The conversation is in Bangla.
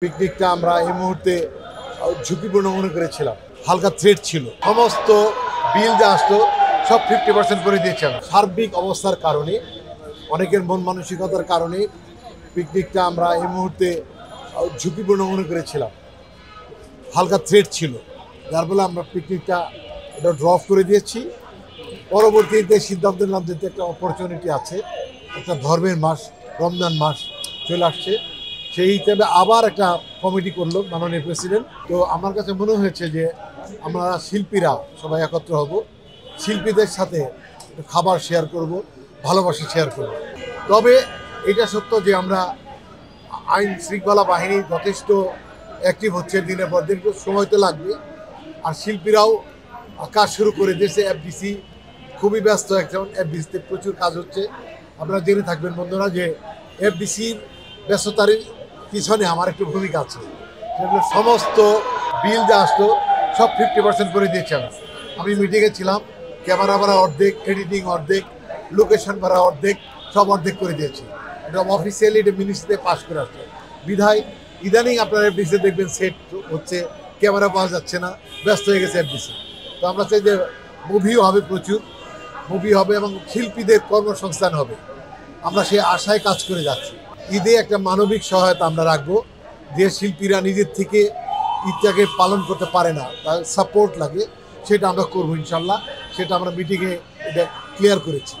পিকনিকটা আমরা এই মুহূর্তে ঝুঁকিপূর্ণ মনে করেছিলাম। হালকা থ্রেট ছিল। সমস্ত বিল যা আসতো সব 50% করে দিয়েছেন। সার্বিক অবস্থার কারণে, অনেকের মন মানসিকতার কারণে পিকনিকটা আমরা এই মুহূর্তে ঝুঁকিপূর্ণ মনে করেছিলাম। হালকা থ্রেট ছিল, যার ফলে আমরা পিকনিকটা এটা ড্রপ করে দিয়েছি। পরবর্তীতে সিদ্ধান্ত নিলাম যেহেতু একটা অপরচুনিটি আছে, একটা ধর্মের মাস, রমজান মাস চলে আসছে, সেই হিসেবে আবার একটা কমিটি করলো মাননীয় প্রেসিডেন্ট। তো আমার কাছে মনে হয়েছে যে আমরা শিল্পীরা সবাই একত্র হব, শিল্পীদের সাথে খাবার শেয়ার করব, ভালোবাসা শেয়ার করব। তবে এটা সত্য যে আমরা আইন শৃঙ্খলা বাহিনী যথেষ্ট অ্যাক্টিভ হচ্ছে, দিনের পর দিন সময় তো লাগবে। আর শিল্পীরাও কাজ শুরু করে দিয়েছে। এফডিসি খুবই ব্যস্ত, একজন এফডিসিতে প্রচুর কাজ হচ্ছে। আপনারা জেনে থাকবেন বন্ধুরা যে এফডিসির ব্যস্ততার পিছনে আমার একটু ভূমিকা আছে। সেগুলো সমস্ত বিল যা আসতো সব 50% করে দিয়েছেন। আমি মিটিংয়ে ছিলাম, ক্যামেরা ভাড়া অর্ধেক, এডিটিং অর্ধেক, লোকেশন ভাড়া অর্ধেক, সব অর্ধেক করে দিয়েছি। এটা অফিসিয়ালি এটা মিনিস্ট্রিতে পাস করে আসছে। বিধায় ইদানিং আপনারা এফডিসিতে দেখবেন সেট হচ্ছে, ক্যামেরা পাওয়া যাচ্ছে না, ব্যস্ত হয়ে গেছে এফডিসি। তো আমরা চাই যে মুভিও হবে, প্রচুর মুভি হবে এবং শিল্পীদের কর্মসংস্থান হবে। আমরা সেই আশায় কাজ করে যাচ্ছি। ঈদে একটা মানবিক সহায়তা আমরা রাখবো, যে শিল্পীরা নিজের থেকে ঈদটাকে পালন করতে পারে না, তার সাপোর্ট লাগে, সেটা আমরা করবো ইনশাল্লাহ। সেটা আমরা মিটিংয়ে এটা ক্লিয়ার করেছি।